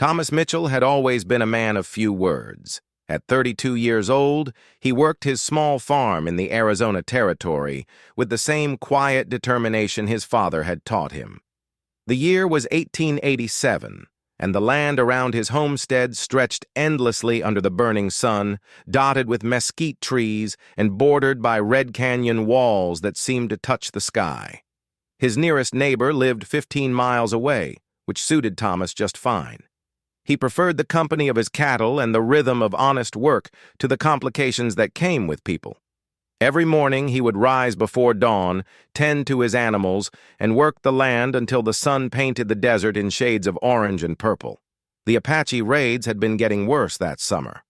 Thomas Mitchell had always been a man of few words. At 32 years old, he worked his small farm in the Arizona Territory with the same quiet determination his father had taught him. The year was 1887, and the land around his homestead stretched endlessly under the burning sun, dotted with mesquite trees and bordered by Red Canyon walls that seemed to touch the sky. His nearest neighbor lived 15 miles away, which suited Thomas just fine. He preferred the company of his cattle and the rhythm of honest work to the complications that came with people. Every morning he would rise before dawn, tend to his animals, and work the land until the sun painted the desert in shades of orange and purple. The Apache raids had been getting worse that summer.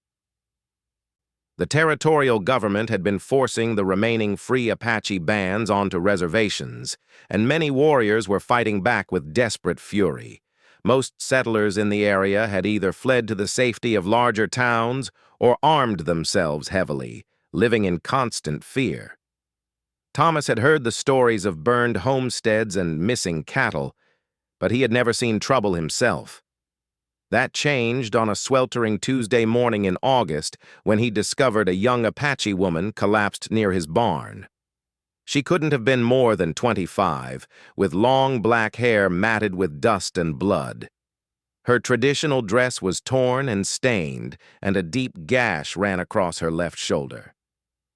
The territorial government had been forcing the remaining free Apache bands onto reservations, and many warriors were fighting back with desperate fury. Most settlers in the area had either fled to the safety of larger towns or armed themselves heavily, living in constant fear. Thomas had heard the stories of burned homesteads and missing cattle, but he had never seen trouble himself. That changed on a sweltering Tuesday morning in August when he discovered a young Apache woman collapsed near his barn. She couldn't have been more than 25, with long black hair matted with dust and blood. Her traditional dress was torn and stained, and a deep gash ran across her left shoulder.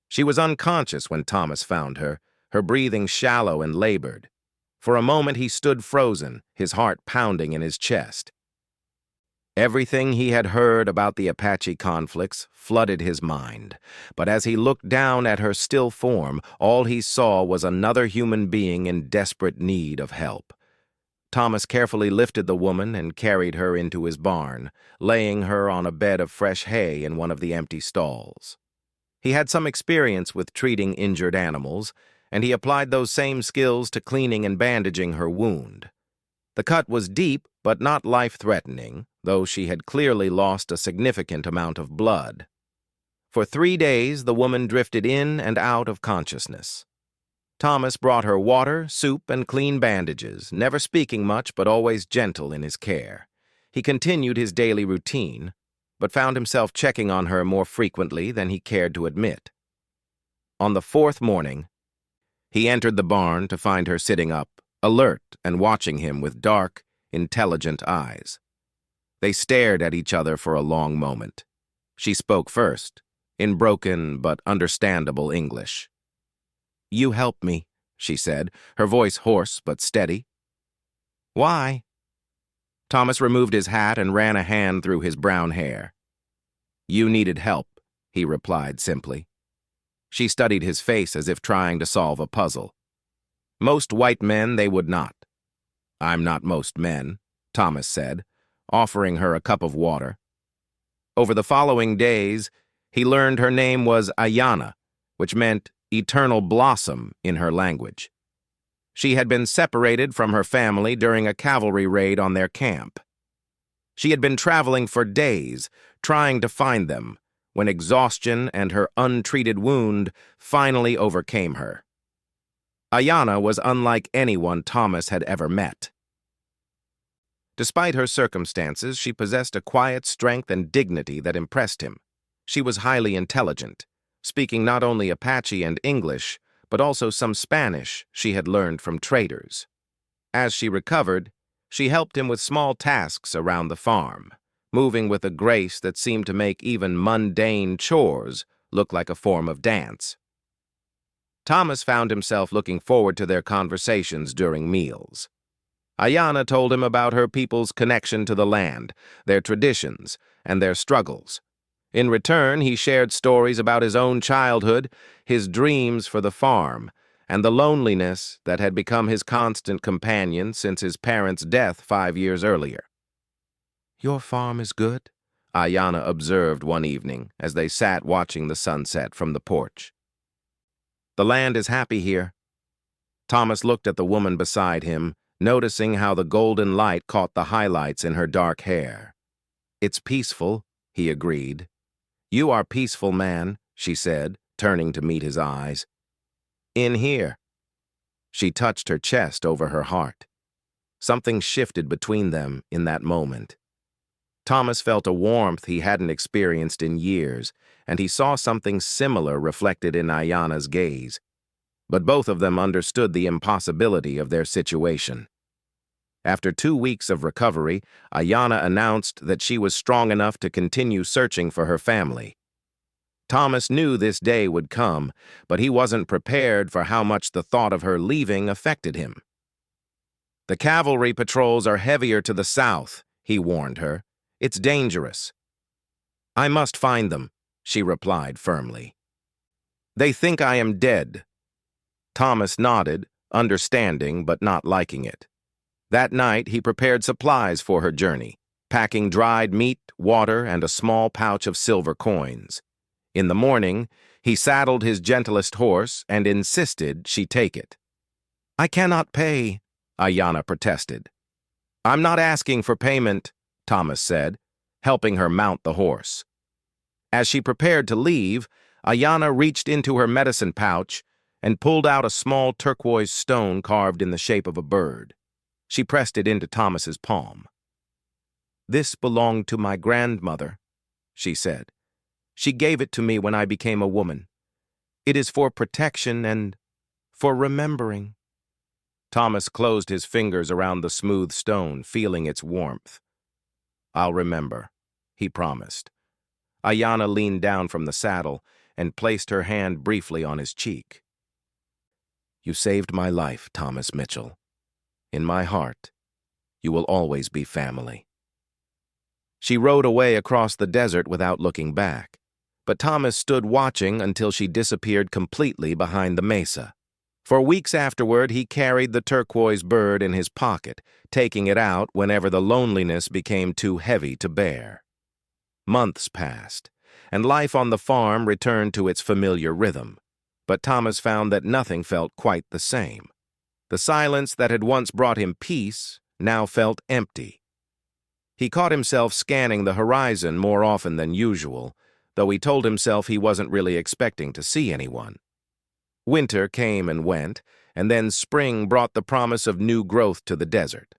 She was unconscious when Thomas found her, her breathing shallow and labored. For a moment he stood frozen, his heart pounding in his chest. Everything he had heard about the Apache conflicts flooded his mind, but as he looked down at her still form, all he saw was another human being in desperate need of help. Thomas carefully lifted the woman and carried her into his barn, laying her on a bed of fresh hay in one of the empty stalls. He had some experience with treating injured animals, and he applied those same skills to cleaning and bandaging her wound. The cut was deep, but not life-threatening, though she had clearly lost a significant amount of blood. For 3 days, the woman drifted in and out of consciousness. Thomas brought her water, soup, and clean bandages, never speaking much but always gentle in his care. He continued his daily routine, but found himself checking on her more frequently than he cared to admit. On the 4th morning, he entered the barn to find her sitting up, alert and watching him with dark, intelligent eyes. They stared at each other for a long moment. She spoke first, in broken but understandable English. "You helped me," she said, her voice hoarse but steady. "Why?" Thomas removed his hat and ran a hand through his brown hair. "You needed help," he replied simply. She studied his face as if trying to solve a puzzle. "Most white men, they would not." "I'm not most men," Thomas said, offering her a cup of water. Over the following days, he learned her name was Ayana, which meant eternal blossom in her language. She had been separated from her family during a cavalry raid on their camp. She had been traveling for days, trying to find them, when exhaustion and her untreated wound finally overcame her. Ayana was unlike anyone Thomas had ever met. Despite her circumstances, she possessed a quiet strength and dignity that impressed him. She was highly intelligent, speaking not only Apache and English, but also some Spanish she had learned from traders. As she recovered, she helped him with small tasks around the farm, moving with a grace that seemed to make even mundane chores look like a form of dance. Thomas found himself looking forward to their conversations during meals. Ayana told him about her people's connection to the land, their traditions, and their struggles. In return, he shared stories about his own childhood, his dreams for the farm, and the loneliness that had become his constant companion since his parents' death 5 years earlier. "Your farm is good," Ayana observed one evening as they sat watching the sunset from the porch. "The land is happy here." Thomas looked at the woman beside him, noticing how the golden light caught the highlights in her dark hair. "It's peaceful," he agreed. "You are peaceful, man," she said, turning to meet his eyes. "In here." She touched her chest over her heart. Something shifted between them in that moment. Thomas felt a warmth he hadn't experienced in years, and he saw something similar reflected in Ayana's gaze. But both of them understood the impossibility of their situation. After 2 weeks of recovery, Ayana announced that she was strong enough to continue searching for her family. Thomas knew this day would come, but he wasn't prepared for how much the thought of her leaving affected him. "The cavalry patrols are heavier to the south," he warned her. "It's dangerous." "I must find them," she replied firmly. "They think I am dead." Thomas nodded, understanding but not liking it. That night, he prepared supplies for her journey, packing dried meat, water, and a small pouch of silver coins. In the morning, he saddled his gentlest horse and insisted she take it. "I cannot pay," Ayana protested. "I'm not asking for payment," Thomas said, helping her mount the horse. As she prepared to leave, Ayana reached into her medicine pouch and pulled out a small turquoise stone carved in the shape of a bird. She pressed it into Thomas's palm. "This belonged to my grandmother," she said. "She gave it to me when I became a woman. It is for protection and for remembering." Thomas closed his fingers around the smooth stone, feeling its warmth. "I'll remember," he promised. Ayana leaned down from the saddle and placed her hand briefly on his cheek. "You saved my life, Thomas Mitchell. In my heart, you will always be family." She rode away across the desert without looking back, but Thomas stood watching until she disappeared completely behind the mesa. For weeks afterward, he carried the turquoise bird in his pocket, taking it out whenever the loneliness became too heavy to bear. Months passed, and life on the farm returned to its familiar rhythm, but Thomas found that nothing felt quite the same. The silence that had once brought him peace now felt empty. He caught himself scanning the horizon more often than usual, though he told himself he wasn't really expecting to see anyone. Winter came and went, and then spring brought the promise of new growth to the desert.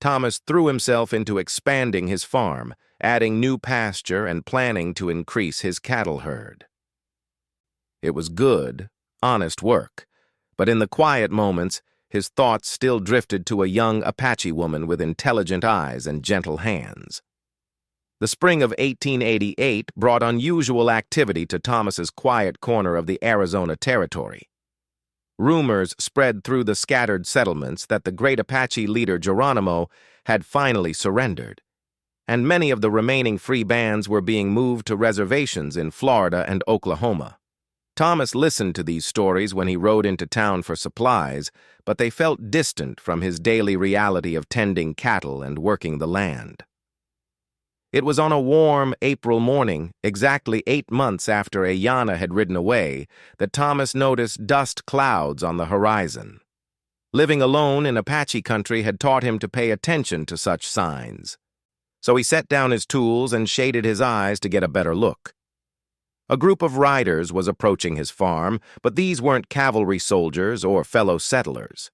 Thomas threw himself into expanding his farm, adding new pasture and planning to increase his cattle herd. It was good, honest work, but in the quiet moments, his thoughts still drifted to a young Apache woman with intelligent eyes and gentle hands. The spring of 1888 brought unusual activity to Thomas's quiet corner of the Arizona Territory. Rumors spread through the scattered settlements that the great Apache leader Geronimo had finally surrendered, and many of the remaining free bands were being moved to reservations in Florida and Oklahoma. Thomas listened to these stories when he rode into town for supplies, but they felt distant from his daily reality of tending cattle and working the land. It was on a warm April morning, exactly 8 months after Ayana had ridden away, that Thomas noticed dust clouds on the horizon. Living alone in Apache country had taught him to pay attention to such signs. So he set down his tools and shaded his eyes to get a better look. A group of riders was approaching his farm, but these weren't cavalry soldiers or fellow settlers.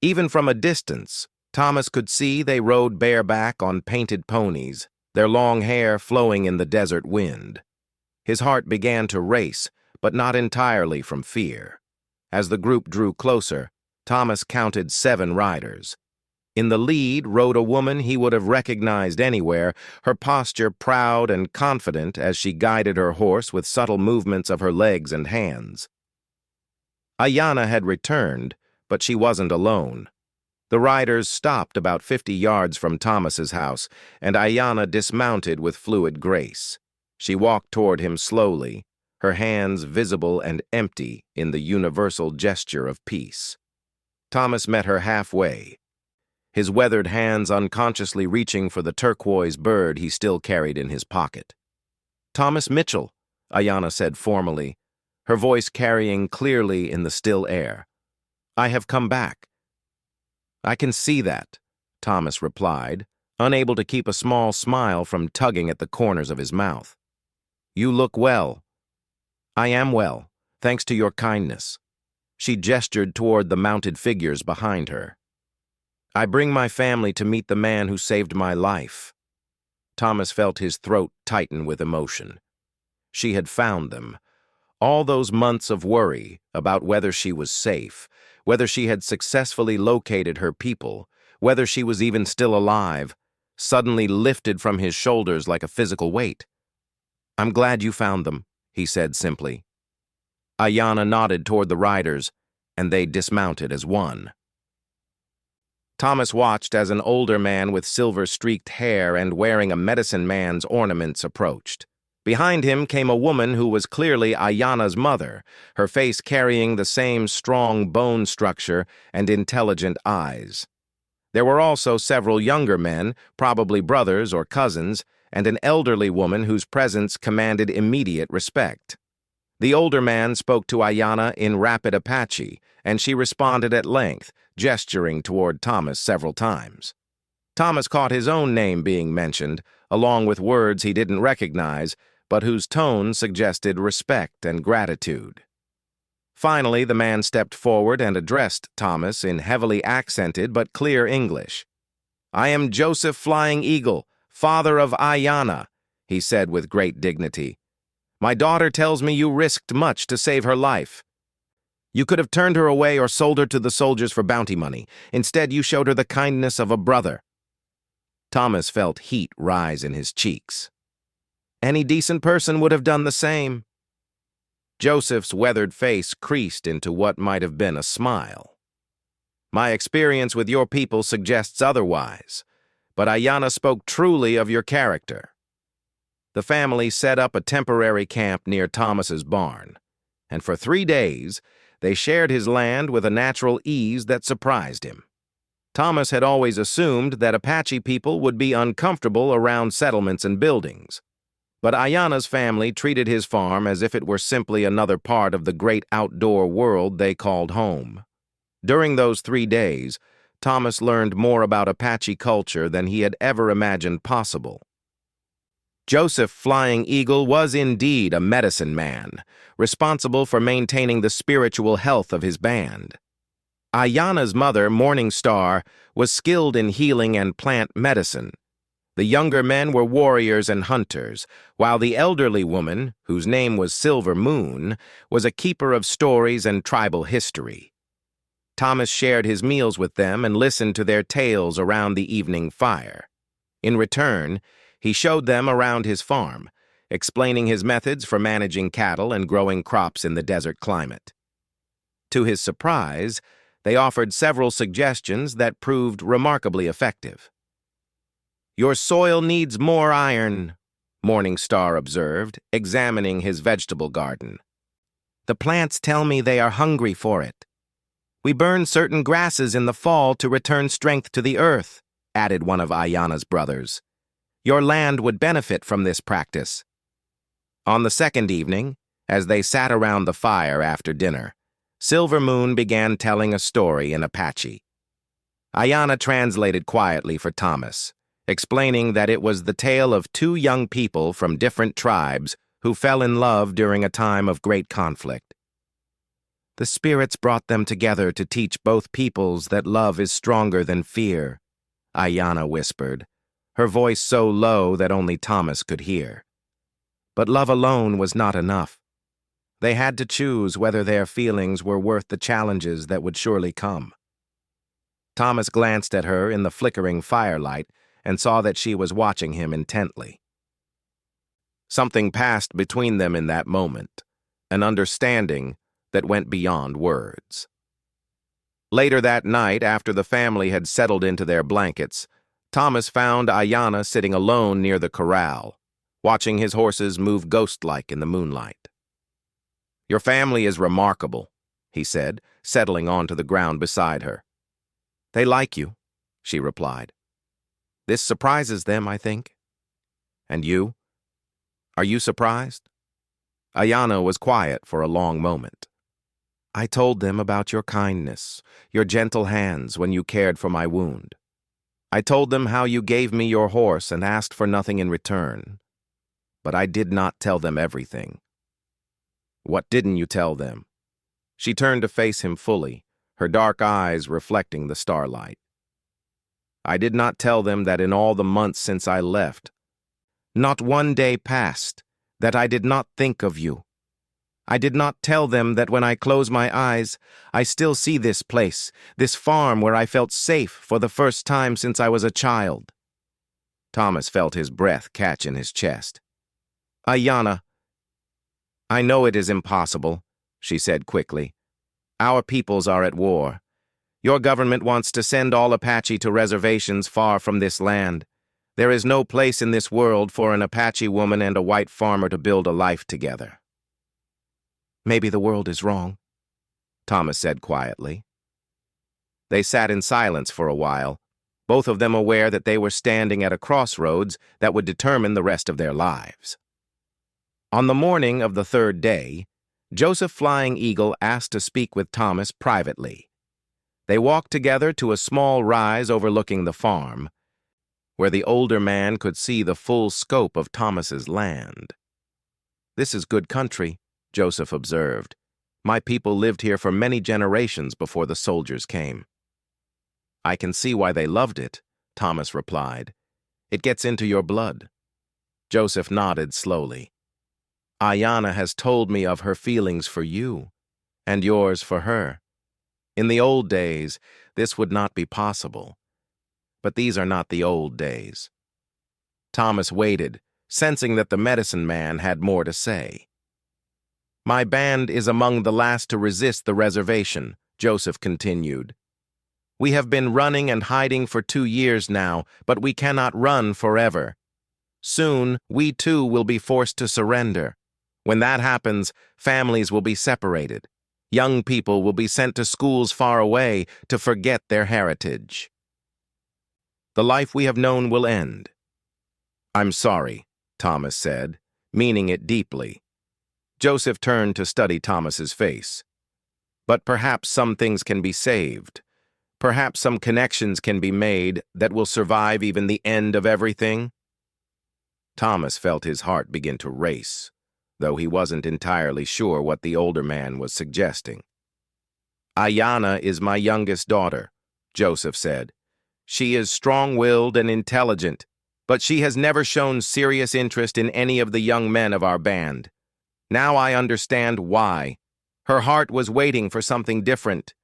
Even from a distance, Thomas could see they rode bareback on painted ponies, their long hair flowing in the desert wind. His heart began to race, but not entirely from fear. As the group drew closer, Thomas counted 7 riders. In the lead rode a woman he would have recognized anywhere, her posture proud and confident as she guided her horse with subtle movements of her legs and hands. Ayana had returned, but she wasn't alone. The riders stopped about 50 yards from Thomas's house, and Ayana dismounted with fluid grace. She walked toward him slowly, her hands visible and empty in the universal gesture of peace. Thomas met her halfway, his weathered hands unconsciously reaching for the turquoise bird he still carried in his pocket. "Thomas Mitchell," Ayana said formally, her voice carrying clearly in the still air. "I have come back." "I can see that," Thomas replied, unable to keep a small smile from tugging at the corners of his mouth. "You look well." "I am well, thanks to your kindness." She gestured toward the mounted figures behind her. "I bring my family to meet the man who saved my life." Thomas felt his throat tighten with emotion. She had found them. All those months of worry about whether she was safe, whether she had successfully located her people, whether she was even still alive, suddenly lifted from his shoulders like a physical weight. "I'm glad you found them," he said simply. Ayanna nodded toward the riders, and they dismounted as one. Thomas watched as an older man with silver-streaked hair and wearing a medicine man's ornaments approached. Behind him came a woman who was clearly Ayanna's mother, her face carrying the same strong bone structure and intelligent eyes. There were also several younger men, probably brothers or cousins, and an elderly woman whose presence commanded immediate respect. The older man spoke to Ayanna in rapid Apache, and she responded at length, gesturing toward Thomas several times. Thomas caught his own name being mentioned, along with words he didn't recognize, but whose tone suggested respect and gratitude. Finally, the man stepped forward and addressed Thomas in heavily accented but clear English. "I am Joseph Flying Eagle, father of Ayanna," he said with great dignity. "My daughter tells me you risked much to save her life. You could have turned her away or sold her to the soldiers for bounty money. Instead, you showed her the kindness of a brother." Thomas felt heat rise in his cheeks. "Any decent person would have done the same." Joseph's weathered face creased into what might have been a smile. "My experience with your people suggests otherwise, but Ayanna spoke truly of your character." The family set up a temporary camp near Thomas's barn, and for 3 days they shared his land with a natural ease that surprised him. Thomas had always assumed that Apache people would be uncomfortable around settlements and buildings. But Ayanna's family treated his farm as if it were simply another part of the great outdoor world they called home. During those 3 days, Thomas learned more about Apache culture than he had ever imagined possible. Joseph Flying Eagle was indeed a medicine man, responsible for maintaining the spiritual health of his band. Ayanna's mother, Morning Star, was skilled in healing and plant medicine. The younger men were warriors and hunters, while the elderly woman, whose name was Silver Moon, was a keeper of stories and tribal history. Thomas shared his meals with them and listened to their tales around the evening fire. In return, he showed them around his farm, explaining his methods for managing cattle and growing crops in the desert climate. To his surprise, they offered several suggestions that proved remarkably effective. "Your soil needs more iron," Morning Star observed, examining his vegetable garden. "The plants tell me they are hungry for it. We burn certain grasses in the fall to return strength to the earth," added one of Ayanna's brothers. "Your land would benefit from this practice." On the second evening, as they sat around the fire after dinner, Silver Moon began telling a story in Apache. Ayanna translated quietly for Thomas, explaining that it was the tale of 2 young people from different tribes who fell in love during a time of great conflict. "The spirits brought them together to teach both peoples that love is stronger than fear," Ayanna whispered, her voice so low that only Thomas could hear. But love alone was not enough. They had to choose whether their feelings were worth the challenges that would surely come. Thomas glanced at her in the flickering firelight and saw that she was watching him intently. Something passed between them in that moment, an understanding that went beyond words. Later that night, after the family had settled into their blankets, Thomas found Ayanna sitting alone near the corral, watching his horses move ghost-like in the moonlight. "Your family is remarkable," he said, settling onto the ground beside her. "They like you," she replied. "This surprises them, I think. And you? Are you surprised?" Ayanna was quiet for a long moment. "I told them about your kindness, your gentle hands when you cared for my wound. I told them how you gave me your horse and asked for nothing in return. But I did not tell them everything." "What didn't you tell them?" She turned to face him fully, her dark eyes reflecting the starlight. "I did not tell them that in all the months since I left, Not one day passed that I did not think of you. I did not tell them that when I close my eyes, I still see this place, this farm where I felt safe for the first time since I was a child. Thomas felt his breath catch in his chest. Ayanna, I know it is impossible, she said quickly. Our peoples are at war. Your government wants to send all Apache to reservations far from this land. There is no place in this world for an Apache woman and a white farmer to build a life together. Maybe the world is wrong, Thomas said quietly. They sat in silence for a while, both of them aware that they were standing at a crossroads that would determine the rest of their lives. On the morning of the third day, Joseph Flying Eagle asked to speak with Thomas privately. They walked together to a small rise overlooking the farm, where the older man could see the full scope of Thomas's land. This is good country, Joseph observed. My people lived here for many generations before the soldiers came. I can see why they loved it, Thomas replied. It gets into your blood. Joseph nodded slowly. Ayanna has told me of her feelings for you, and yours for her. In the old days, this would not be possible. But these are not the old days. Thomas waited, sensing that the medicine man had more to say. My band is among the last to resist the reservation, Joseph continued. We have been running and hiding for 2 years now, but we cannot run forever. Soon, we too will be forced to surrender. When that happens, families will be separated. Young people will be sent to schools far away to forget their heritage. The life we have known will end. I'm sorry, Thomas said, meaning it deeply. Joseph turned to study Thomas's face. But perhaps some things can be saved. Perhaps some connections can be made that will survive even the end of everything. Thomas felt his heart begin to race, though he wasn't entirely sure what the older man was suggesting. Ayanna is my youngest daughter, Joseph said. She is strong-willed and intelligent, but she has never shown serious interest in any of the young men of our band. Now I understand why. Her heart was waiting for something different.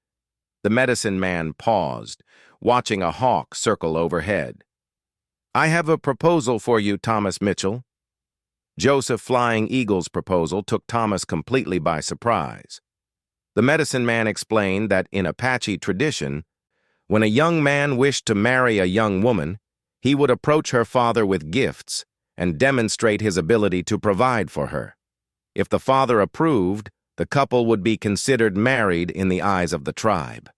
The medicine man paused, watching a hawk circle overhead. I have a proposal for you, Thomas Mitchell. Joseph Flying Eagle's proposal took Thomas completely by surprise. The medicine man explained that in Apache tradition, when a young man wished to marry a young woman, he would approach her father with gifts and demonstrate his ability to provide for her. If the father approved, the couple would be considered married in the eyes of the tribe.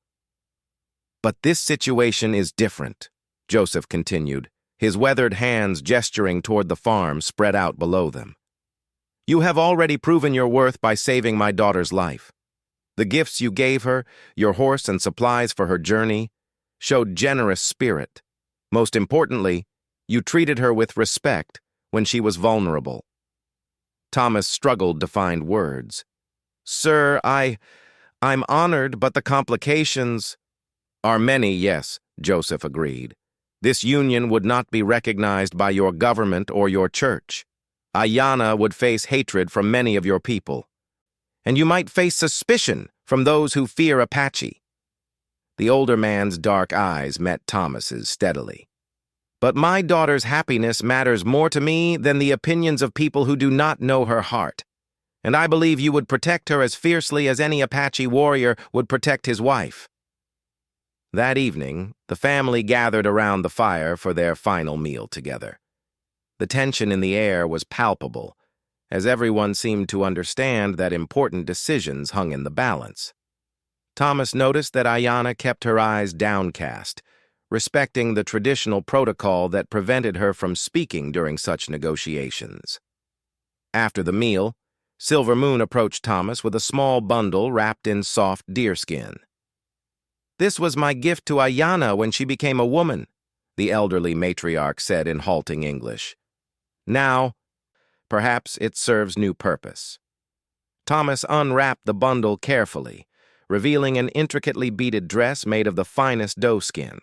But this situation is different, Joseph continued, his weathered hands gesturing toward the farm spread out below them. You have already proven your worth by saving my daughter's life. The gifts you gave her, your horse and supplies for her journey, showed generous spirit. Most importantly, you treated her with respect when she was vulnerable. Thomas struggled to find words. Sir, I'm honored, but the complications are many, yes, Joseph agreed. This union would not be recognized by your government or your church. Ayanna would face hatred from many of your people. And you might face suspicion from those who fear Apache. The older man's dark eyes met Thomas's steadily. But my daughter's happiness matters more to me than the opinions of people who do not know her heart. And I believe you would protect her as fiercely as any Apache warrior would protect his wife. That evening, the family gathered around the fire for their final meal together. The tension in the air was palpable, as everyone seemed to understand that important decisions hung in the balance. Thomas noticed that Ayanna kept her eyes downcast, respecting the traditional protocol that prevented her from speaking during such negotiations. After the meal, Silver Moon approached Thomas with a small bundle wrapped in soft deerskin. This was my gift to Ayanna when she became a woman, the elderly matriarch said in halting English. Now, perhaps it serves new purpose. Thomas unwrapped the bundle carefully, revealing an intricately beaded dress made of the finest doeskin.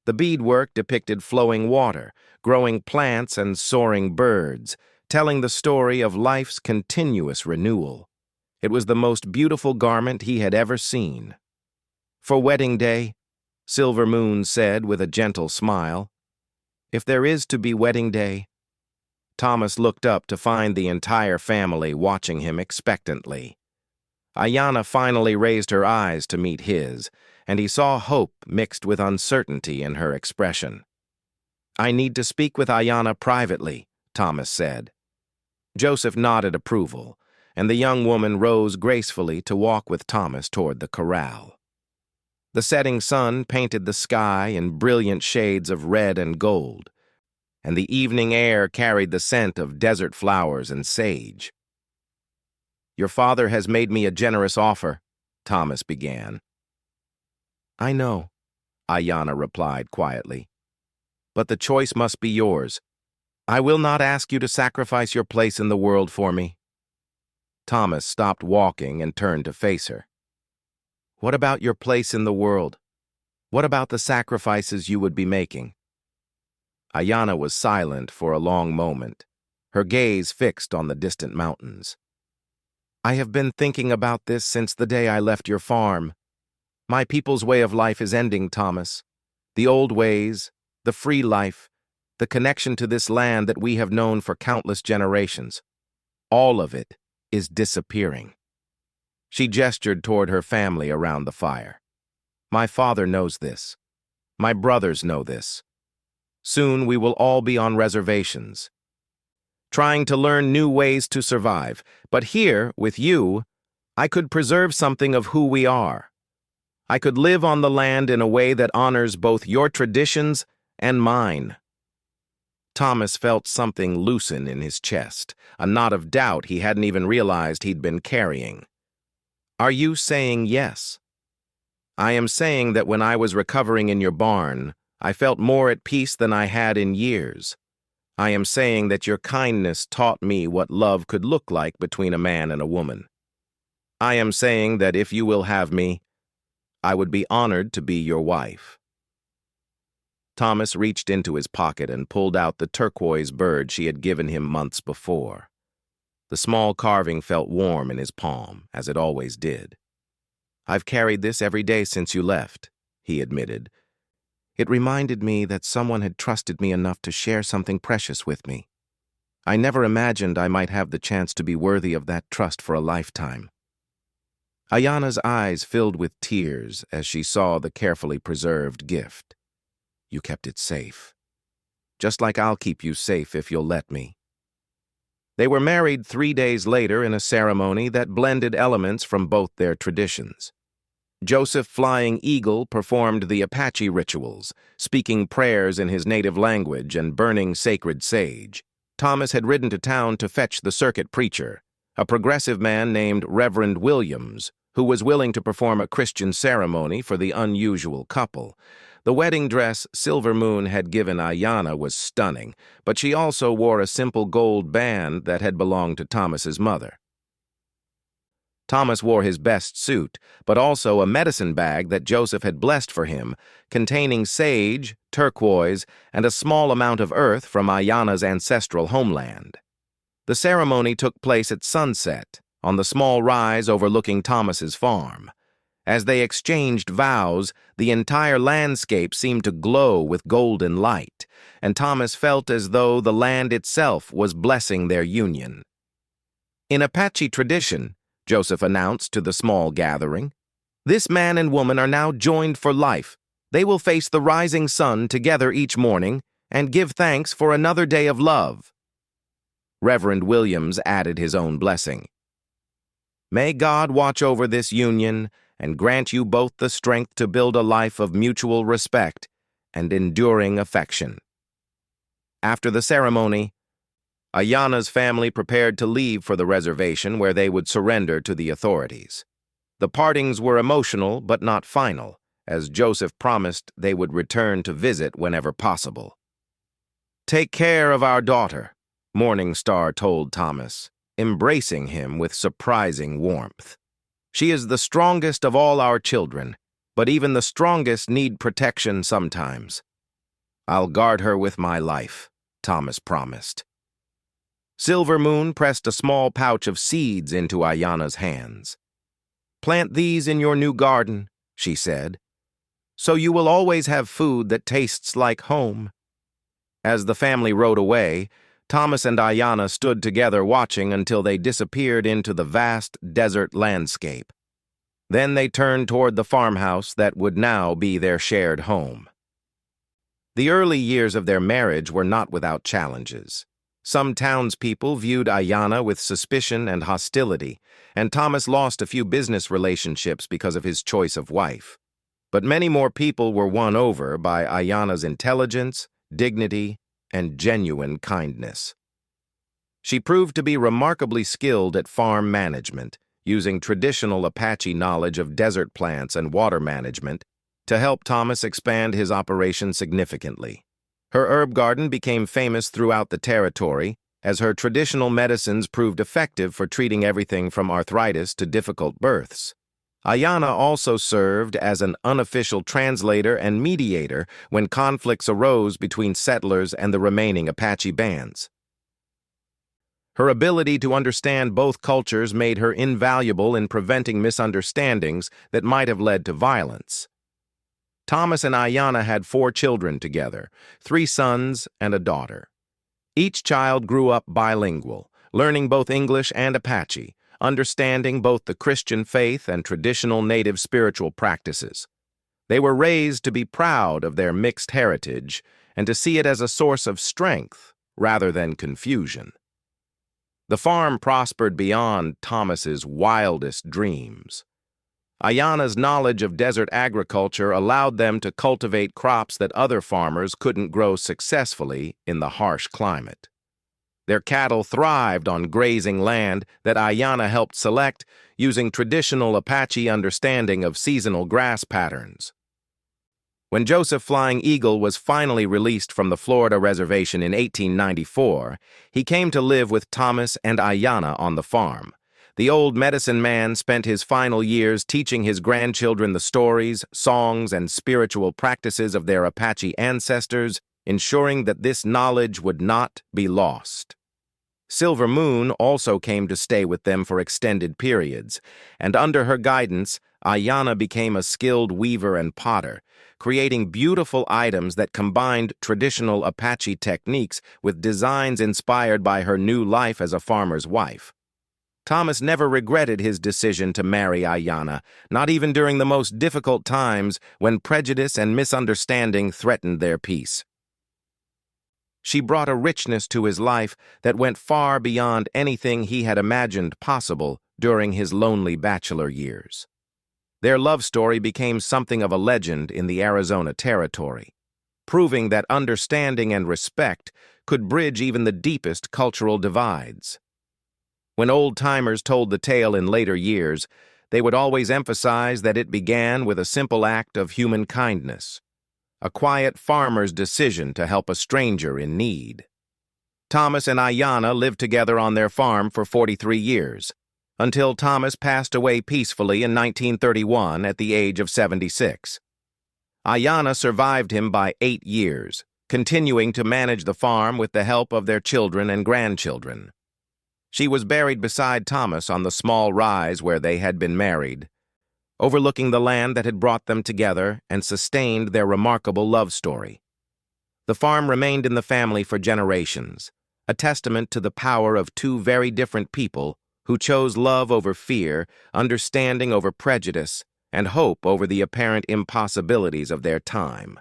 The beadwork depicted flowing water, growing plants, and soaring birds, telling the story of life's continuous renewal. It was the most beautiful garment he had ever seen. "For wedding day," Silver Moon said with a gentle smile, "if there is to be wedding day." Thomas looked up to find the entire family watching him expectantly. Ayanna finally raised her eyes to meet his, and he saw hope mixed with uncertainty in her expression. "I need to speak with Ayanna privately," Thomas said. Joseph nodded approval, and the young woman rose gracefully to walk with Thomas toward the corral. The setting sun painted the sky in brilliant shades of red and gold, and the evening air carried the scent of desert flowers and sage. "Your father has made me a generous offer," Thomas began. "I know," Ayanna replied quietly, "but the choice must be yours. I will not ask you to sacrifice your place in the world for me." Thomas stopped walking and turned to face her. "What about your place in the world? What about the sacrifices you would be making?" Ayanna was silent for a long moment, her gaze fixed on the distant mountains. "I have been thinking about this since the day I left your farm. My people's way of life is ending, Thomas. The old ways, the free life, the connection to this land that we have known for countless generations. All of it is disappearing." She gestured toward her family around the fire. "My father knows this. My brothers know this. Soon we will all be on reservations, trying to learn new ways to survive. But here, with you, I could preserve something of who we are. I could live on the land in a way that honors both your traditions and mine." Thomas felt something loosen in his chest, a knot of doubt he hadn't even realized he'd been carrying. "Are you saying yes?" "I am saying that when I was recovering in your barn, I felt more at peace than I had in years. I am saying that your kindness taught me what love could look like between a man and a woman. I am saying that if you will have me, I would be honored to be your wife." Thomas reached into his pocket and pulled out the turquoise bird she had given him months before. The small carving felt warm in his palm, as it always did. "I've carried this every day since you left," he admitted. "It reminded me that someone had trusted me enough to share something precious with me. I never imagined I might have the chance to be worthy of that trust for a lifetime." Ayanna's eyes filled with tears as she saw the carefully preserved gift. "You kept it safe. Just like I'll keep you safe if you'll let me." They were married 3 days later in a ceremony that blended elements from both their traditions. Joseph Flying Eagle performed the Apache rituals, speaking prayers in his native language and burning sacred sage. Thomas had ridden to town to fetch the circuit preacher, a progressive man named Reverend Williams, who was willing to perform a Christian ceremony for the unusual couple. The wedding dress Silver Moon had given Ayanna was stunning, but she also wore a simple gold band that had belonged to Thomas's mother. Thomas wore his best suit, but also a medicine bag that Joseph had blessed for him, containing sage, turquoise, and a small amount of earth from Ayanna's ancestral homeland. The ceremony took place at sunset, on the small rise overlooking Thomas's farm. As they exchanged vows, the entire landscape seemed to glow with golden light, and Thomas felt as though the land itself was blessing their union. "In Apache tradition," Joseph announced to the small gathering, "this man and woman are now joined for life. They will face the rising sun together each morning and give thanks for another day of love." Reverend Williams added his own blessing. "May God watch over this union and grant you both the strength to build a life of mutual respect and enduring affection." After the ceremony, Ayanna's family prepared to leave for the reservation where they would surrender to the authorities. The partings were emotional but not final, as Joseph promised they would return to visit whenever possible. "Take care of our daughter," Morning Star told Thomas, embracing him with surprising warmth. "She is the strongest of all our children, but even the strongest need protection sometimes. "I'll guard her with my life," Thomas promised. Silver Moon pressed a small pouch of seeds into Ayana's hands. "Plant these in your new garden," she said, "so you will always have food that tastes like home." As the family rode away, Thomas and Ayana stood together watching until they disappeared into the vast desert landscape. Then they turned toward the farmhouse that would now be their shared home. The early years of their marriage were not without challenges. Some townspeople viewed Ayana with suspicion and hostility, and Thomas lost a few business relationships because of his choice of wife. But many more people were won over by Ayana's intelligence, dignity, and genuine kindness. She proved to be remarkably skilled at farm management, using traditional Apache knowledge of desert plants and water management to help Thomas expand his operation significantly. Her herb garden became famous throughout the territory, as her traditional medicines proved effective for treating everything from arthritis to difficult births. Ayana also served as an unofficial translator and mediator when conflicts arose between settlers and the remaining Apache bands. Her ability to understand both cultures made her invaluable in preventing misunderstandings that might have led to violence. Thomas and Ayana had 4 children together, 3 sons and a daughter. Each child grew up bilingual, learning both English and Apache, understanding both the Christian faith and traditional native spiritual practices. They were raised to be proud of their mixed heritage and to see it as a source of strength rather than confusion. The farm prospered beyond Thomas's wildest dreams. Ayana's knowledge of desert agriculture allowed them to cultivate crops that other farmers couldn't grow successfully in the harsh climate. Their cattle thrived on grazing land that Ayana helped select using traditional Apache understanding of seasonal grass patterns. When Joseph Flying Eagle was finally released from the Florida reservation in 1894, he came to live with Thomas and Ayana on the farm. The old medicine man spent his final years teaching his grandchildren the stories, songs, and spiritual practices of their Apache ancestors, ensuring that this knowledge would not be lost. Silver Moon also came to stay with them for extended periods, and under her guidance, Ayana became a skilled weaver and potter, creating beautiful items that combined traditional Apache techniques with designs inspired by her new life as a farmer's wife. Thomas never regretted his decision to marry Ayana, not even during the most difficult times when prejudice and misunderstanding threatened their peace. She brought a richness to his life that went far beyond anything he had imagined possible during his lonely bachelor years. Their love story became something of a legend in the Arizona territory, proving that understanding and respect could bridge even the deepest cultural divides. When old-timers told the tale in later years, they would always emphasize that it began with a simple act of human kindness, a quiet farmer's decision to help a stranger in need. Thomas and Ayana lived together on their farm for 43 years, until Thomas passed away peacefully in 1931 at the age of 76. Ayana survived him by 8 years, continuing to manage the farm with the help of their children and grandchildren. She was buried beside Thomas on the small rise where they had been married, overlooking the land that had brought them together and sustained their remarkable love story. The farm remained in the family for generations, a testament to the power of 2 very different people who chose love over fear, understanding over prejudice, and hope over the apparent impossibilities of their time.